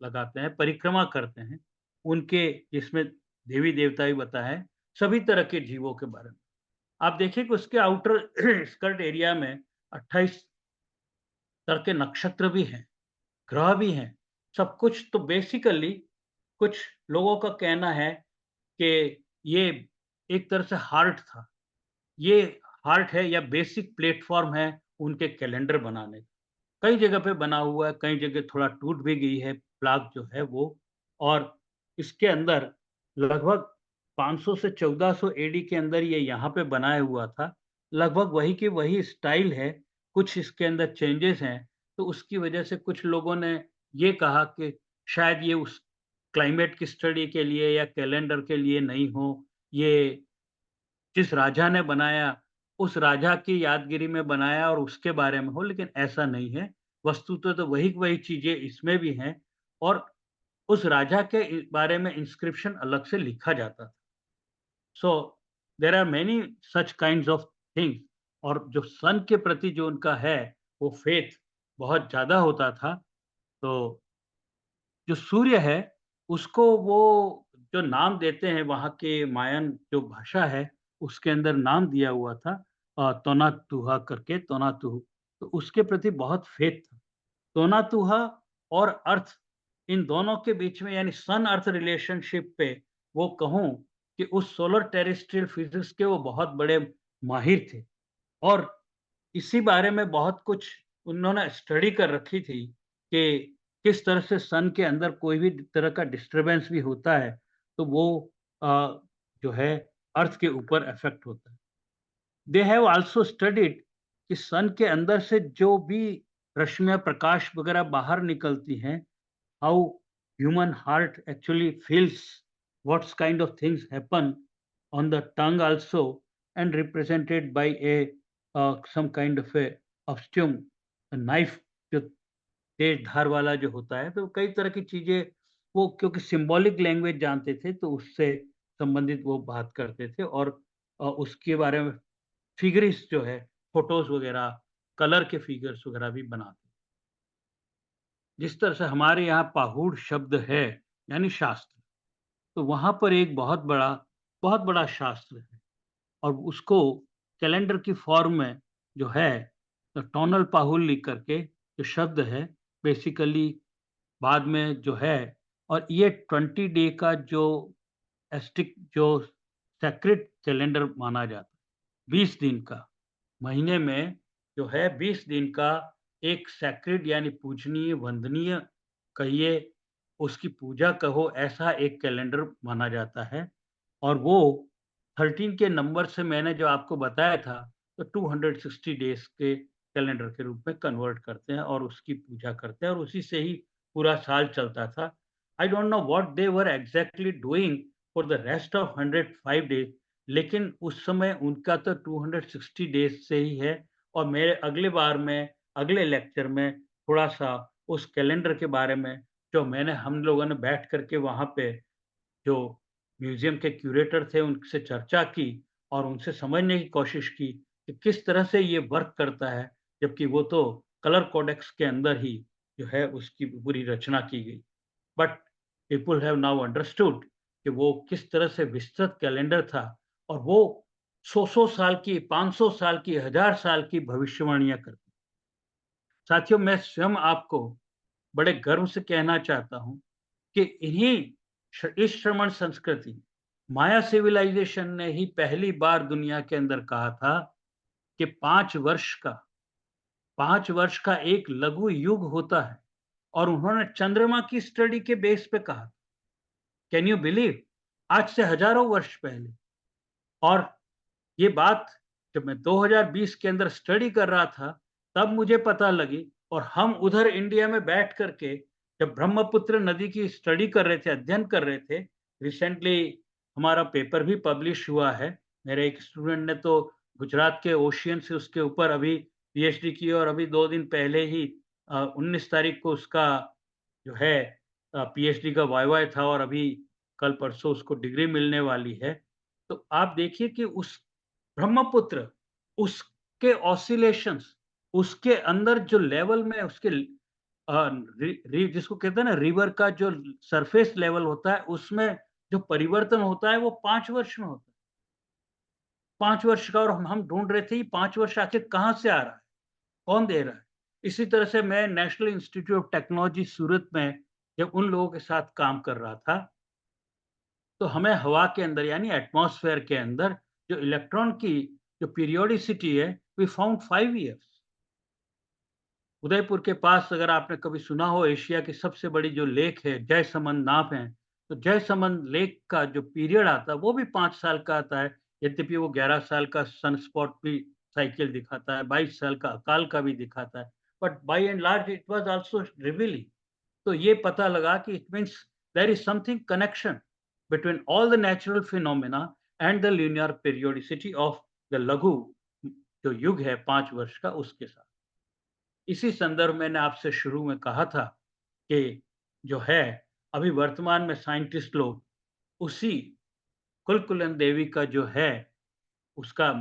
लगाते हैं, परिक्रमा करते हैं। उनके जिसमें देवी-देवता भी बताए हैं, सभी तरह के जीवों के बारे में। आप देखिए कि उसके आउटर स्कर्ट एरिया में 28 तरह के नक्षत्र भी हैं, ग्रह भी हैं, सब कुछ। तो बेसिकली कुछ लोगों का कहना है कि ये एक तरह से हार्ट था। ये हार्ट है या बेसिक प्लेटफ़ॉर्म है उनके कैलेंडर बनाने का। कई जगह पे बना हुआ है, कई जगह थोड़ा टूट भी गई है प्लाक जो है वो। और इसके अंदर लगभग 500 से 1400 एडी के अंदर ये यहाँ पे बनाया हुआ था। लगभग वही की वही स्टाइल है, कुछ इसके अंदर चेंजेज़ हैं। तो उसकी वजह से कुछ लोगों ने ये कहा कि शायद ये उस क्लाइमेट की स्टडी के लिए या कैलेंडर के लिए नहीं हो, ये जिस राजा ने बनाया, उस राजा की यादगिरी में बनाया और उसके बारे में हो, लेकिन ऐसा नहीं है। वस्तुतः तो वही-वही चीज़ें इसमें भी हैं, और उस राजा के बारे में इंस्क्रिप्शन अलग से लिखा जाता था। So there are many such kinds of things. और जो सन के प्रति जो उनका है, वो फेथ बहुत ज़्यादा होता था। तो जो सूर्य है, उसको वो जो नाम देते हैं, वहाँ के मायन जो भाषा है, उसके अंदर नाम दिया हुआ था तोनातुहा करके, तोनातुहु। तो उसके प्रति बहुत फेथ था। तोनातुहा और अर्थ, इन दोनों के बीच में, यानी सन अर्थ रिलेशनशिप पे वो कहूँ कि उस सोलर टेरेस्ट्रियल फिजिक्स के वो बहुत बड़े माहिर थे। और इसी बारे में बहुत कुछ उन्होंने स्टडी कर रखी थी कि किस तरह से सन के अंदर कोई भी तरह का डिस्टरबेंस भी होता है, तो वो जो है अर्थ के ऊपर इफ़ेक्ट होता है। दे हैव आल्सो स्टडीड कि सन के अंदर से जो भी रश्मियाँ, प्रकाश वगैरह बाहर निकलती हैं, how human heart actually feels, what kind of things happen on the tongue also, and represented by a some kind of a obstume, a knife जो तेज धार वाला जो होता है। तो कई तरह की चीजें वो क्योंकि सिंबॉलिक लैंग्वेज जानते थे, तो उससे संबंधित वो बात करते थे। और उसके बारे में फिगरिस जो है, फोटोज वगैरह, कलर के फिगर्स वगैरह भी बनाते। जिस तरह से हमारे यहाँ पाहुड़ शब्द है, यानी शास्त्र, तो वहाँ पर एक बहुत बड़ा शास्त्र है। और उसको कैलेंडर की फॉर्म में जो है, तो टोनल पाहुल लिख करके जो शब्द है, बेसिकली बाद में जो है। और ये 20 डे का जो एस्टिक जो सेक्रेड कैलेंडर माना जाता है, 20 दिन का, महीने में जो है 20 दिन का एक सैक्रेड यानी पूजनीय, वंदनीय कहिए, उसकी पूजा कहो, ऐसा एक कैलेंडर माना जाता है। और वो 13 के नंबर से मैंने जो आपको बताया था, तो 260 डेज़ के कैलेंडर के रूप में कन्वर्ट करते हैं और उसकी पूजा करते हैं और उसी से ही पूरा साल चलता था। I don't know what they were exactly doing for the rest of 105 days, लेकिन उस समय उनका तो 260 डेज़ से ही है। और मेरे अगली बार में, अगले लेक्चर में थोड़ा-सा उस कैलेंडर के बारे में, जो मैंने हम लोगों ने बैठ कर के वहाँ पे जो म्यूज़ियम के क्यूरेटर थे उनसे चर्चा की और उनसे समझने की कोशिश की कि किस तरह से ये वर्क करता है, जबकि वो तो कलर कोडेक्स के अंदर ही जो है उसकी पूरी रचना की गई। But people have now understood कि वो किस तरह से विस्तृत कैलेंडर था और वो 100-100 साल की, 500 साल की, 1000 साल की भविष्यवाणियाँ करती। साथियों, मैं स्वयं आपको बड़े गर्व से कहना चाहता हूँ कि इस श्रमण संस्कृति, माया सिविलाइजेशन ने ही पहली बार दुनिया के अंदर कहा था कि 5 वर्ष का एक लघु युग होता है और उन्होंने चंद्रमा की स्टडी के बेस पे कहा। Can you believe? आज से हजारों वर्ष पहले। और ये बात जब मैं 2020 के अंदर स्टडी कर रहा था, तब मुझे पता लगी। और हम उधर इंडिया में बैठ करके जब ब्रह्मपुत्र नदी की स्टडी कर रहे थे, अध्ययन कर रहे थे, रिसेंटली हमारा पेपर भी पब्लिश हुआ है। मेरे एक स्टूडेंट ने तो गुजरात के ओशियन से उसके ऊपर अभी पीएचडी की और अभी 2 दिन पहले ही 19 तारीख को उसका जो है पीएचडी का वाइवा था और अभी कल परसों उसको डिग्री मिलने वाली है। तो आप देखिए कि उस ब्रह्मपुत्र, उसके ऑसिलेशंस, उसके अंदर जो लेवल में उसके रि रि जिसको कहते हैं ना रिवर का जो सरफेस लेवल होता है, उसमें जो परिवर्तन होता है वो 5 वर्ष में होता है। 5 वर्ष का। और हम ढूँढ रहे थे ये 5 वर्ष आखिर कहाँ से आ रहा है? कौन दे रहा है? इसी तरह से मैं नेशनल इंस्टीट्यूट ऑफ टेक्नोलॉजी सूरत में जब उन लोगों के साथ काम कर रहा था, तो हमें हवा के अंदर यानी एटमॉस्फेयर के अंदर जो इलेक्ट्रॉन की जो पीरियोडिसिटी है, वी फाउंड 5 ईयर्स। उदयपुर के पास अगर आपने कभी सुना हो एशिया की सबसे बड़ी जो लेक है जयसमंद नाप है, तो जयसमंद लेक का जो पीरियड आता है वो भी 5 साल का आता है। यद्यपि वो 11 साल का सनस्पॉट भी साइकिल दिखाता है, 22 साल का अकाल का भी दिखाता है। But by and large it was also revealing. तो ये पता लगा कि it means there is something connection between all the natural phenomena and the linear periodicity of the लघु जो युग है 5 वर्ष का उसके साथ। इसी संदर्भ में मैंने आपसे शुरू में कहा था कि जो है अभी वर्तमान में साइंटिस्ट लोग उसी कुलकुलन देवी का जो है उसका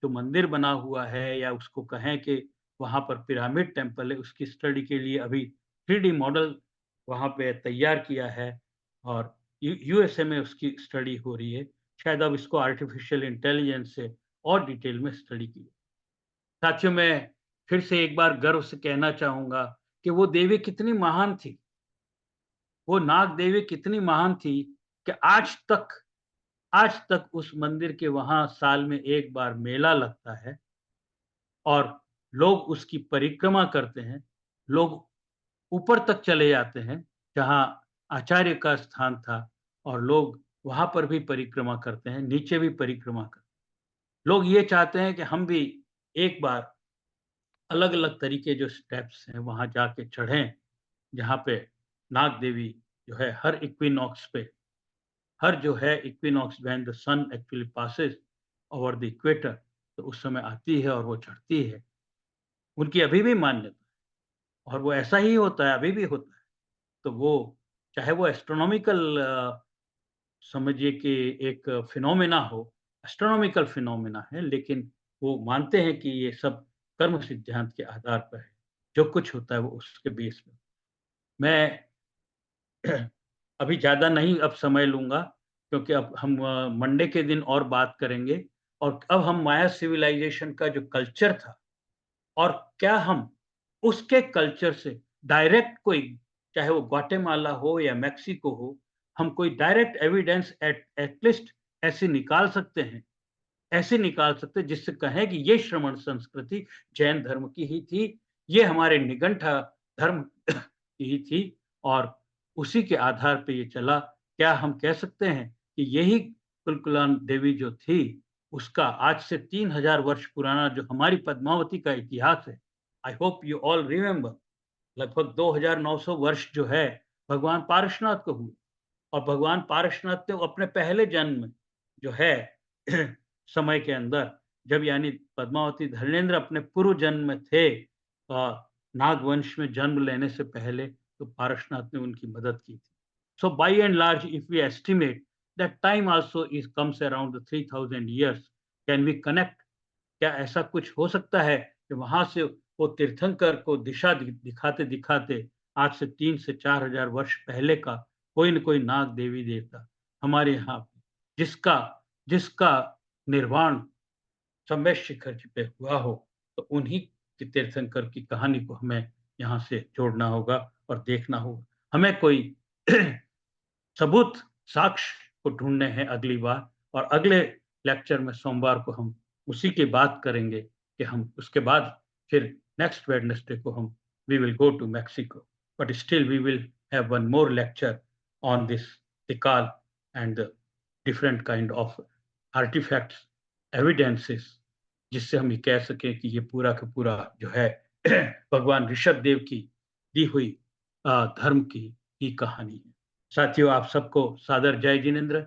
जो मंदिर बना हुआ है या उसको कहें कि वहाँ पर पिरामिड टेम्पल है, उसकी स्टडी के लिए अभी 3D मॉडल वहाँ पे तैयार किया है और यूएसए में उसकी स्टडी हो रही है। शायद अब इसको आर्टिफिशियल इंटेलिजेंस से और डिटेल में स्टडी की। साथियों, मैं फिर से एक बार गर्व से कहना चाहूँगा कि वो देवी कितनी महान थी, वो नाग देवी कितनी महान थी कि आज तक उस मंदिर के वहाँ साल में 1 बार मेला लगता है और लोग उसकी परिक्रमा करते हैं। लोग ऊपर तक चले जाते हैं, जहाँ आचार्य का स्थान था और लोग वहाँ पर भी परिक्रमा करते हैं, नीचे भी परिक्रमा करते हैं। लोग ये चाहते हैं कि हम भी एक बार अलग-अलग तरीके जो स्टेप्स हैं वहाँ जाके चढ़ें, जहाँ पे नाग देवी जो है हर इक्विनॉक्स पे, हर जो है equinox when the sun actually passes over the equator, तो उस समय आती है और वो चढ़ती है। उनकी अभी भी मान्यता है और वो ऐसा ही होता है, अभी भी होता है। तो वो चाहे वो एस्ट्रोनॉमिकल समझिए कि एक फिनोमेना हो, एस्ट्रोनॉमिकल फिनोमेना है, लेकिन वो मानते हैं कि ये सब कर्म सिद्धांत के आधार पर है। जो कुछ होता है वो उसके बेस पे। मैं अभी ज़्यादा नहीं अब समय लूँगा क्योंकि अब हम मंडे के दिन और बात करेंगे और अब हम माया सिविलाइज़ेशन का जो कल्चर था और क्या हम उसके कल्चर से डायरेक्ट कोई, चाहे वो ग्वाटेमाला हो या मेक्सिको हो, हम कोई डायरेक्ट एविडेंस एट लीस्ट ऐसे निकाल सकते हैं जिससे कहें कि ये श्रमण संस्कृति जैन धर्म की ही थी, ये हमारे निगंठा धर्म की ही थी और उसी के आधार पे ये चला। क्या हम कह सकते हैं कि यही कुलकुलान देवी जो थी, उसका आज से 3000 वर्ष पुराना जो हमारी पद्मावती का इतिहास है, I hope you all remember, लगभग 2900 वर्ष जो है भगवान पारसनाथ को हुए। और भगवान पारसनाथ ने अपने पहले जन्म में जो है समय के अंदर, जब यानी पद्मावती धर्मेंद्र अपने पूर्व जन्म में थे, नागवंश में जन्म लेने से पहले, तो पारसनाथ ने उनकी मदद की थी। So by and large if we estimate that time also is comes around 3000 years, can we connect? क्या ऐसा कुछ हो सकता है कि वहां से वो तीर्थंकर को दिशा दिखाते दिखाते आज से 3 से 4 हजार वर्ष पहले का कोई न कोई नाग देवी देवता हमारे यहाँ जिसका जिसका निर्वाण सम्यक शिखर जी पे हुआ हो, तो उन्हीं के तीर्थंकर की कहानी को हमें यहाँ से जोड़ना होगा और देखना होगा। हमें कोई सबूत, साक्ष्य को ढूंढने हैं अगली बार, और अगले लेक्चर में सोमवार को हम उसी की बात करेंगे कि हम उसके बाद फिर नेक्स्ट वेडनेसडे को हम we will go to Mexico, but still we will have one more lecture on this Tikal and the different kind of artifacts, evidences, जिससे हम ये कह सकें कि ये पूरा का पूरा जो है भगवान ऋषभ देव की दी हुई धर्म की ही कहानी है। साथियों, आप सबको सादर जय जिनेन्द्र।